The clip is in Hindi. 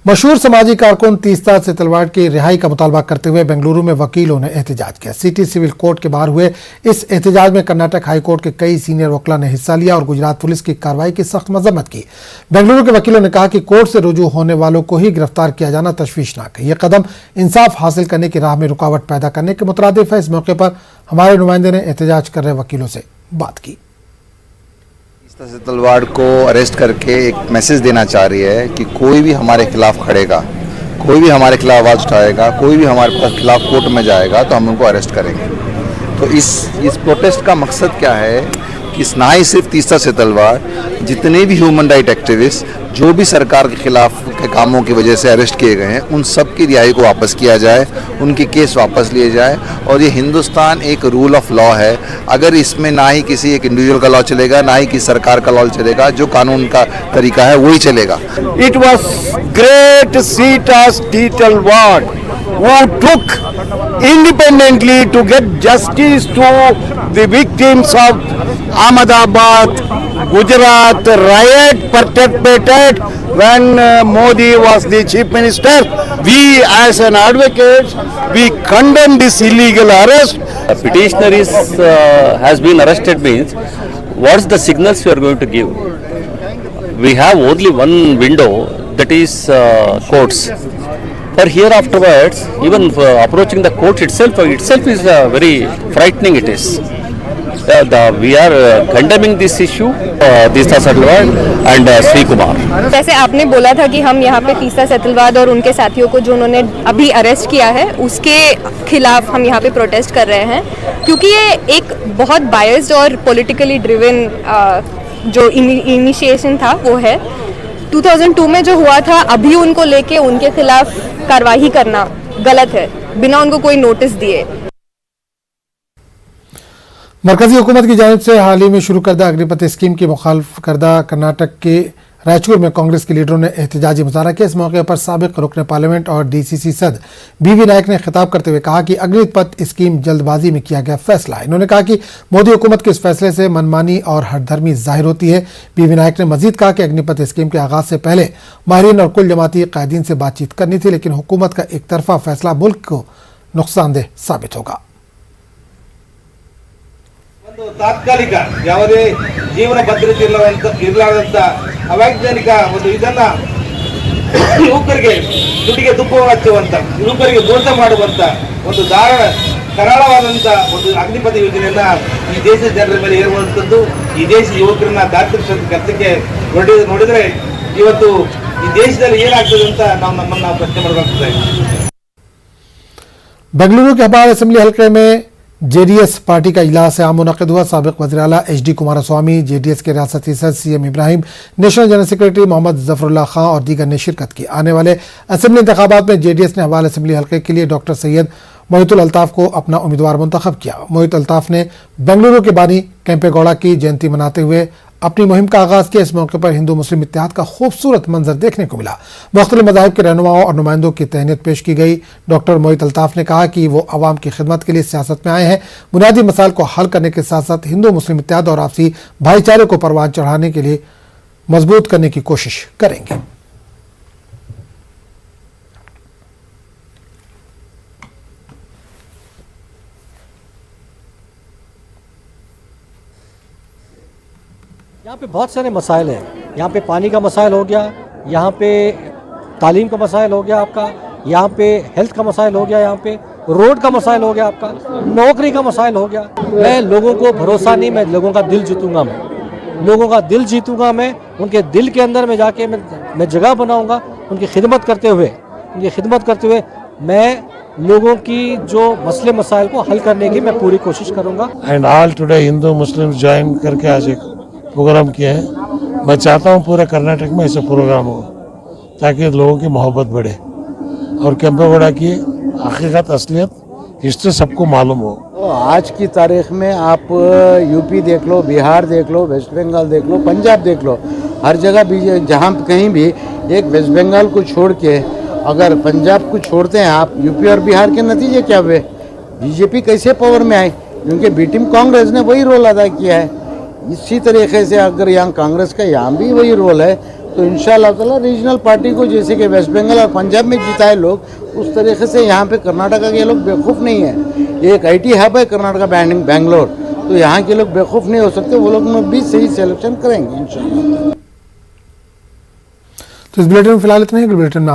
मशहूर समाजी कारकुन तीस्ता सेतलवाड की रिहाई का मुतालबा करते हुए बेंगलुरु में वकीलों ने एहतजाज किया। सिटी सिविल कोर्ट के बाहर हुए इस एहतजाज में कर्नाटक हाई कोर्ट के कई सीनियर वकीलों ने हिस्सा लिया और गुजरात पुलिस की कार्रवाई की सख्त मजम्मत की। बेंगलुरु के वकीलों ने कहा कि कोर्ट से रुजू होने वालों को ही गिरफ्तार किया जाना तशवीशनाक है। यह कदम इंसाफ हासिल करने की राह में रुकावट पैदा करने के मुतरादिफ है। इस मौके पर हमारे नुमाइंदे ने एहतजाज कर रहे वकीलों से बात की। सेतलवाड को अरेस्ट करके एक मैसेज देना चाह रही है कि कोई भी हमारे खिलाफ खड़ेगा, कोई भी हमारे खिलाफ आवाज़ उठाएगा, कोई भी हमारे खिलाफ कोर्ट में जाएगा तो हम उनको अरेस्ट करेंगे। तो इस प्रोटेस्ट का मकसद क्या है कि ना ही सिर्फ तीस्ता सेतलवाड, जितने भी ह्यूमन राइट एक्टिविस्ट जो भी सरकार के खिलाफ के कामों की वजह से अरेस्ट किए गए हैं, उन सब की रिहाई को वापस किया जाए, उनके केस वापस लिए जाए। और ये हिंदुस्तान एक रूल ऑफ लॉ है। अगर इसमें ना ही किसी एक इंडिविजुअल का लॉ चलेगा, ना ही किसी सरकार का लॉ चलेगा, जो कानून का तरीका है वही चलेगा। It was great Sita Setalwad who took independently to get justice to the victims of Ahmedabad, Gujarat riot perpetrated when Modi was the chief minister. We as an advocate, we condemn this illegal arrest. A petitioner has been arrested means what's the signals we are going to give? We have only one window, that is courts. For here afterwards, even approaching the court itself is very frightening. It is. We are condemning this issue, Teesta सेतलवाड and Shri Kumar. जैसे आपने बोला था कि हम यहाँ पे तीस्ता सेतलवाड और उनके साथियों को जो उन्होंने अभी अरेस्ट किया है उसके खिलाफ हम यहाँ पे प्रोटेस्ट कर रहे हैं, क्योंकि ये एक बहुत बायस्ड और पॉलिटिकली ड्रिवन जो इनिशिएशन था वो है। 2002 में जो हुआ था, अभी उनको लेके उनके खिलाफ कार्रवाई करना गलत है बिना उनको कोई नोटिस दिए। मरकजी हुकूमत की जानिब से हाल ही में शुरू करदा अग्निपथ स्कीम की मुखालफ करदा कर्नाटक के रायचूर में कांग्रेस के लीडरों ने एहतजाजी मुजाहरा किया। इस मौके पर साबिक रुकन पार्लियामेंट और डीसीसी सदर बीवी नायक ने खिताब करते हुए कहा कि अग्निपथ स्कीम जल्दबाजी में किया गया फैसला है। इन्होंने कहा कि मोदी हुकूमत के इस फैसले से मनमानी और हरधर्मी जाहिर होती है। बीवी नायक ने मजीद कहा कि अग्निपथ स्कीम के आगाज से पहले माहिरीन और कुल जमाती कायदीन से बातचीत करनी थी, लेकिन हुकूमत का एक तरफा फैसला मुल्क को नुकसानदेह साबित होगा। ತಾತ್ಕಾಲಿಕ ಯಾವುದೇ ಜೀವನ ಭದ್ರತೆ ಇರಲಾರದಂತ ಅವೈಜ್ಞಾನಿಕ ಒಂದು ಇದನ್ನ ಯುವಕರಿಗೆ ದುಡಿಗೆ ತುಪ್ಪ ಹಚ್ಚುವಂತ, ಯುವಕರಿಗೆ ಮೋಸ ಮಾಡುವಂತ ಒಂದು ಕರಾಳವಾದಂತ ಒಂದು ಅಗ್ನಿಪಥ ಯೋಜನೆಯನ್ನ ಈ ದೇಶದ ಜನರ ಮೇಲೆ ಹೇರುವಂತದ್ದು, ಈ ದೇಶ ಯುವಕರನ್ನ ದಾರಿತಪ್ಪಿಸುವ ಕೆಲಸಕ್ಕೆ ನೋಡಿದ್ರೆ ಇವತ್ತು ಈ ದೇಶದಲ್ಲಿ ಏನಾಗ್ತದೆ ಅಂತ ನಾವು ನಮ್ಮನ್ನ ಪ್ರಶ್ನೆ ಮಾಡಬೇಕಾಗ್ತದೆ। बेंगलुरु के हबार असेंबली हल्के में जेडीएस पार्टी का इजलास आम मुनक़िद हुआ। साबिक़ वज़ीर आला HD कुमारस्वामी, जेडीएस के रियासती सदर CM Ibrahim, national general secretary Mohammad Zafarullah Khan और दीगर ने शिरकत की। आने वाले असेंबली इंतखाबात में जेडीएस ने हबार असेंबली हल्के के लिए डॉक्टर सैयद मोहितुल अल्ताफ़ को अपना उम्मीदवार मुंतखब किया। मोहित अल्ताफ़ ने बेंगलुरु के बानी केम्पे गौड़ा की जयंती मनाते हुए अपनी मुहिम का आगाज किया। इस मौके पर हिंदू मुस्लिम इत्तेहाद का खूबसूरत मंजर देखने को मिला। मुख्तलिफ मज़ाहिब के रहनुमाओं और नुमाइंदों की तहनीत पेश की गई। डॉक्टर मोहित अल्ताफ़ ने कहा कि वो अवाम की खिदमत के लिए सियासत में आए हैं। बुनियादी मसाइल को हल करने के साथ साथ हिंदू मुस्लिम इत्तेहाद और आपसी भाईचारे को परवान चढ़ाने के लिए मजबूत करने की कोशिश करेंगे। यहाँ पे बहुत सारे मसाइल हैं। यहाँ पे पानी का मसाइल हो गया, यहाँ पे तालीम का मसाइल हो गया आपका, यहाँ पे हेल्थ का मसाइल हो गया, यहाँ पे रोड का मसाइल हो गया आपका, नौकरी का मसाइल हो गया। मैं लोगों को भरोसा नहीं, मैं लोगों का दिल जीतूंगा। मैं लोगों का दिल जीतूंगा। मैं उनके दिल के अंदर में जाके मैं जगह बनाऊंगा। उनकी खिदमत करते हुए मैं लोगों की जो मसले मसाइल को हल करने की मैं पूरी कोशिश करूँगा। And all today Hindu Muslim join करके आज एक प्रोग्राम किया है। मैं चाहता हूँ पूरे कर्नाटक में ऐसे प्रोग्राम हो ताकि लोगों की मोहब्बत बढ़े और केम्पेगौड़ा की हकीकत असलियत हिस्ट्री सबको मालूम हो। आज की तारीख में आप यूपी देख लो, बिहार देख लो, वेस्ट बंगाल देख लो, पंजाब देख लो, हर जगह जहाँ कहीं भी एक वेस्ट बंगाल को छोड़ के अगर पंजाब को छोड़ते हैं आप, यूपी और बिहार के नतीजे क्या हुए? बीजेपी कैसे पावर में आई? क्योंकि बी टीम कांग्रेस ने वही रोल अदा किया है। इसी तरीके से अगर यहाँ कांग्रेस का यहाँ भी वही रोल है तो इंशाल्लाह ताला रीजनल पार्टी को जैसे कि वेस्ट बंगाल और पंजाब में जिताए लोग उस तरीके से यहाँ पे कर्नाटका के लोग बेवकूफ़ नहीं है। ये एक IT हब है कर्नाटका बेंगलोर, तो यहाँ के लोग बेवकूफ़ नहीं हो सकते, वो लोग में भी सही सिलेक्शन करेंगे इंशाल्लाह। तो इस बुलेटिन में फिलहाल इतना ही। बुलेटिन में आप